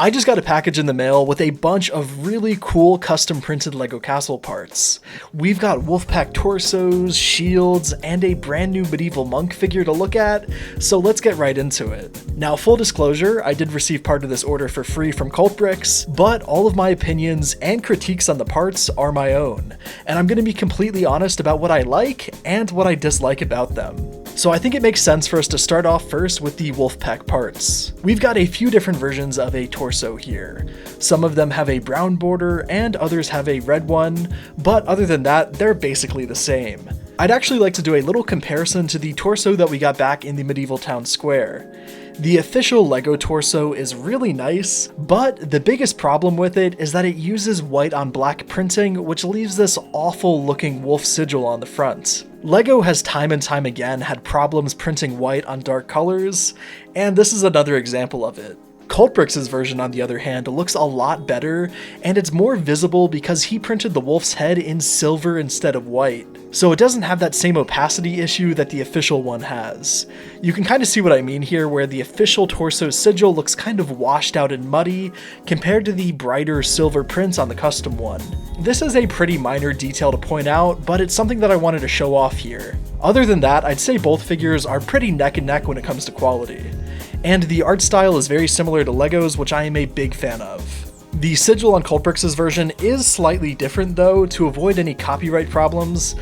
I just got a package in the mail with a bunch of really cool custom printed LEGO castle parts. We've got Wolfpack torsos, shields, and a brand new medieval monk figure to look at, so let's get right into it. Now, full disclosure, I did receive part of this order for free from Cultbricks, but all of my opinions and critiques on the parts are my own, and I'm going to be completely honest about what I like and what I dislike about them. So I think it makes sense for us to start off first with the Wolfpack parts. We've got a few different versions of a torso here. Some of them have a brown border and others have a red one, but other than that, they're basically the same. I'd actually like to do a little comparison to the torso that we got back in the medieval town square. The official LEGO torso is really nice, but the biggest problem with it is that it uses white on black printing, which leaves this awful looking wolf sigil on the front. LEGO has time and time again had problems printing white on dark colors, and this is another example of it. Cultbricks' version, on the other hand, looks a lot better, and it's more visible because he printed the wolf's head in silver instead of white, so it doesn't have that same opacity issue that the official one has. You can kind of see what I mean here, where the official torso sigil looks kind of washed out and muddy compared to the brighter silver prints on the custom one. This is a pretty minor detail to point out, but it's something that I wanted to show off here. Other than that, I'd say both figures are pretty neck and neck when it comes to quality. And the art style is very similar to LEGO's, which I am a big fan of. The sigil on Cultbricks' version is slightly different though, to avoid any copyright problems,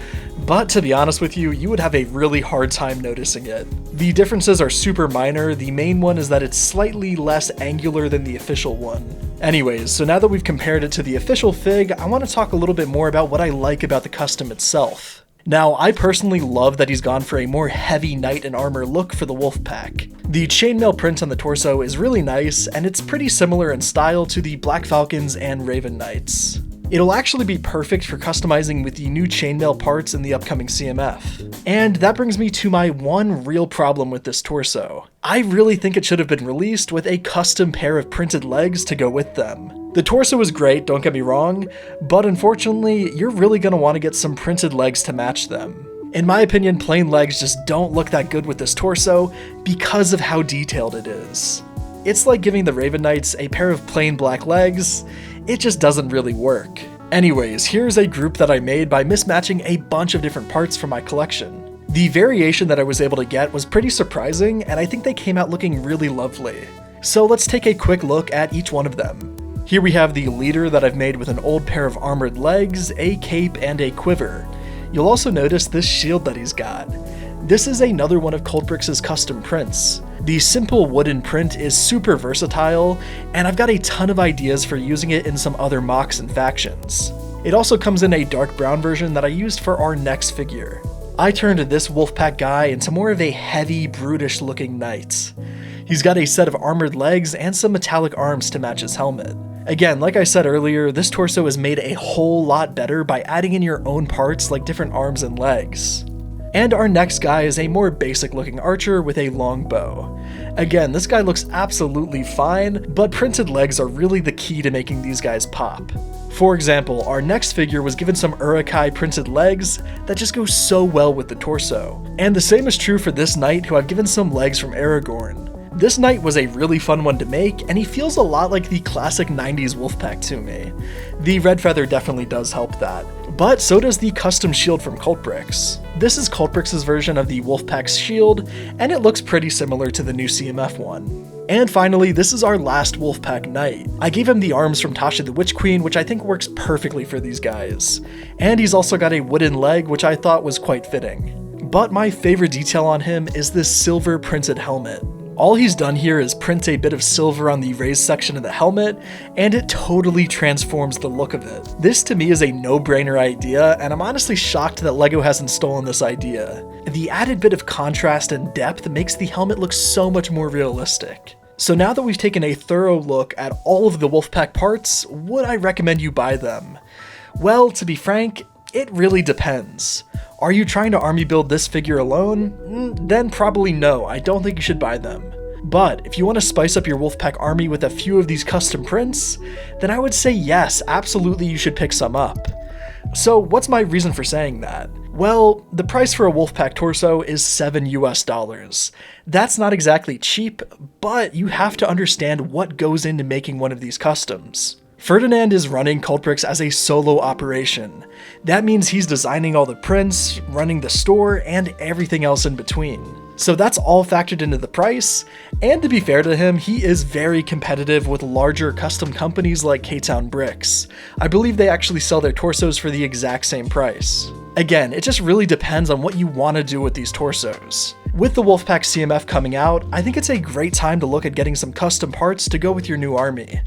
but to be honest with you, you would have a really hard time noticing it. The differences are super minor. The main one is that it's slightly less angular than the official one. Anyways, so now that we've compared it to the official fig, I want to talk a little bit more about what I like about the custom itself. Now, I personally love that he's gone for a more heavy knight in armor look for the Wolfpack. The chainmail print on the torso is really nice, and it's pretty similar in style to the Black Falcons and Raven Knights. It'll actually be perfect for customizing with the new chainmail parts in the upcoming CMF. And that brings me to my one real problem with this torso. I really think it should have been released with a custom pair of printed legs to go with them. The torso is great, don't get me wrong, but unfortunately, you're really going to want to get some printed legs to match them. In my opinion, plain legs just don't look that good with this torso because of how detailed it is. It's like giving the Raven Knights a pair of plain black legs. It just doesn't really work. Anyways, here's a group that I made by mismatching a bunch of different parts from my collection. The variation that I was able to get was pretty surprising, and I think they came out looking really lovely. So let's take a quick look at each one of them. Here we have the leader that I've made with an old pair of armored legs, a cape, and a quiver. You'll also notice this shield that he's got. This is another one of Cultbricks' custom prints. The simple wooden print is super versatile, and I've got a ton of ideas for using it in some other mocks and factions. It also comes in a dark brown version that I used for our next figure. I turned this Wolfpack guy into more of a heavy, brutish looking knight. He's got a set of armored legs and some metallic arms to match his helmet. Again, like I said earlier, this torso is made a whole lot better by adding in your own parts like different arms and legs. And our next guy is a more basic looking archer with a long bow. Again, this guy looks absolutely fine, but printed legs are really the key to making these guys pop. For example, our next figure was given some Uruk-hai printed legs that just go so well with the torso. And the same is true for this knight, who I've given some legs from Aragorn. This knight was a really fun one to make, and he feels a lot like the classic 90s Wolfpack to me. The red feather definitely does help that, but so does the custom shield from Cultbricks. This is Cultbricks' version of the Wolfpack's shield, and it looks pretty similar to the new CMF one. And finally, this is our last Wolfpack knight. I gave him the arms from Tasha the Witch Queen, which I think works perfectly for these guys. And he's also got a wooden leg, which I thought was quite fitting. But my favorite detail on him is this silver printed helmet. All he's done here is print a bit of silver on the raised section of the helmet, and it totally transforms the look of it. This to me is a no-brainer idea, and I'm honestly shocked that LEGO hasn't stolen this idea. The added bit of contrast and depth makes the helmet look so much more realistic. So now that we've taken a thorough look at all of the Wolfpack parts, would I recommend you buy them? Well, to be frank, it really depends. Are you trying to army build this figure alone? Then probably no, I don't think you should buy them. But if you want to spice up your Wolfpack army with a few of these custom prints, then I would say yes, absolutely you should pick some up. So what's my reason for saying that? Well, the price for a Wolfpack torso is $7 US. That's not exactly cheap, but you have to understand what goes into making one of these customs. Ferdinand is running Cultbricks as a solo operation. That means he's designing all the prints, running the store, and everything else in between. So that's all factored into the price, and to be fair to him, he is very competitive with larger custom companies like K-Town Bricks. I believe they actually sell their torsos for the exact same price. Again, it just really depends on what you want to do with these torsos. With the Wolfpack CMF coming out, I think it's a great time to look at getting some custom parts to go with your new army.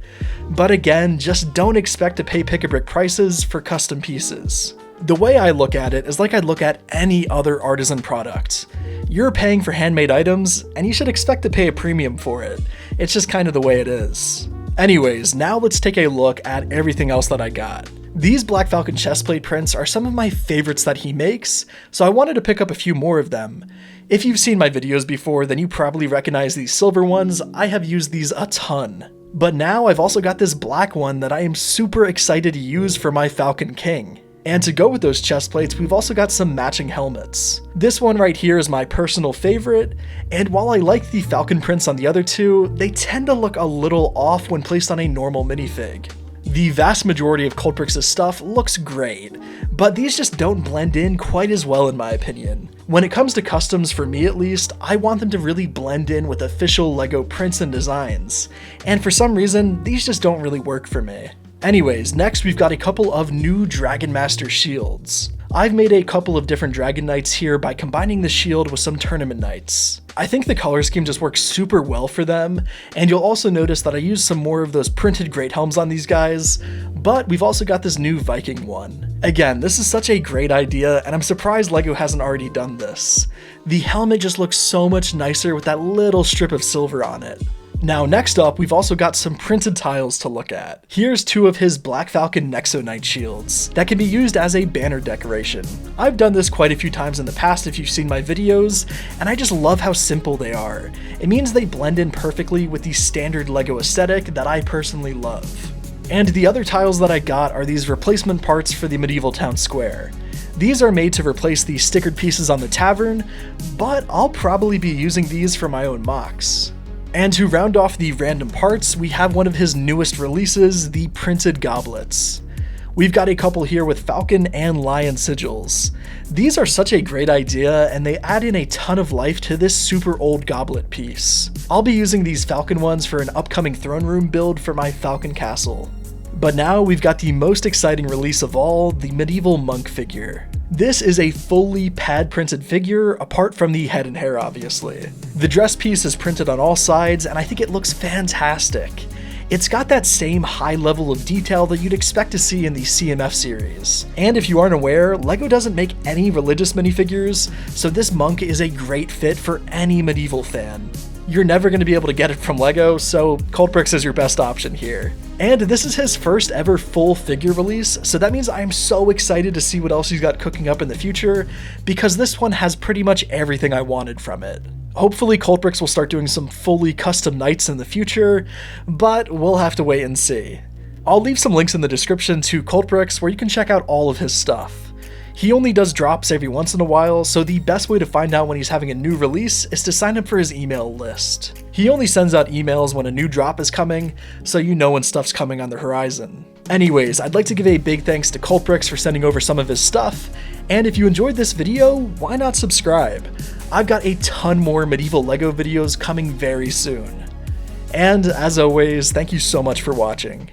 But again, just don't expect to pay pick-a-brick prices for custom pieces. The way I look at it is like I'd look at any other artisan product. You're paying for handmade items, and you should expect to pay a premium for it. It's just kind of the way it is. Anyways, now let's take a look at everything else that I got. These Black Falcon chestplate prints are some of my favorites that he makes, so I wanted to pick up a few more of them. If you've seen my videos before, then you probably recognize these silver ones. I have used these a ton. But now I've also got this black one that I am super excited to use for my Falcon King. And to go with those chest plates, we've also got some matching helmets. This one right here is my personal favorite, and while I like the Falcon prints on the other two, they tend to look a little off when placed on a normal minifig. The vast majority of Cultbricks' stuff looks great, but these just don't blend in quite as well in my opinion. When it comes to customs, for me at least, I want them to really blend in with official LEGO prints and designs, and for some reason, these just don't really work for me. Anyways, next we've got a couple of new Dragon Master shields. I've made a couple of different Dragon Knights here by combining the shield with some Tournament Knights. I think the color scheme just works super well for them, and you'll also notice that I used some more of those printed great helms on these guys, but we've also got this new Viking one. Again, this is such a great idea, and I'm surprised LEGO hasn't already done this. The helmet just looks so much nicer with that little strip of silver on it. Now next up, we've also got some printed tiles to look at. Here's two of his Black Falcon Nexo Knight shields that can be used as a banner decoration. I've done this quite a few times in the past if you've seen my videos, and I just love how simple they are. It means they blend in perfectly with the standard LEGO aesthetic that I personally love. And the other tiles that I got are these replacement parts for the medieval town square. These are made to replace the stickered pieces on the tavern, but I'll probably be using these for my own mocks. And to round off the random parts, we have one of his newest releases, the printed Goblets. We've got a couple here with Falcon and Lion sigils. These are such a great idea, and they add in a ton of life to this super old goblet piece. I'll be using these Falcon ones for an upcoming throne room build for my Falcon castle. But now we've got the most exciting release of all, the medieval monk figure. This is a fully pad printed figure, apart from the head and hair obviously. The dress piece is printed on all sides, and I think it looks fantastic. It's got that same high level of detail that you'd expect to see in the CMF series. And if you aren't aware, LEGO doesn't make any religious minifigures, so this monk is a great fit for any medieval fan. You're never going to be able to get it from LEGO, so Cultbricks is your best option here. And this is his first ever full figure release, so that means I'm so excited to see what else he's got cooking up in the future, because this one has pretty much everything I wanted from it. Hopefully Cultbricks will start doing some fully custom knights in the future, but we'll have to wait and see. I'll leave some links in the description to Cultbricks where you can check out all of his stuff. He only does drops every once in a while, so the best way to find out when he's having a new release is to sign up for his email list. He only sends out emails when a new drop is coming, so you know when stuff's coming on the horizon. Anyways, I'd like to give a big thanks to Cultbricks for sending over some of his stuff, and if you enjoyed this video, why not subscribe? I've got a ton more medieval LEGO videos coming very soon. And as always, thank you so much for watching.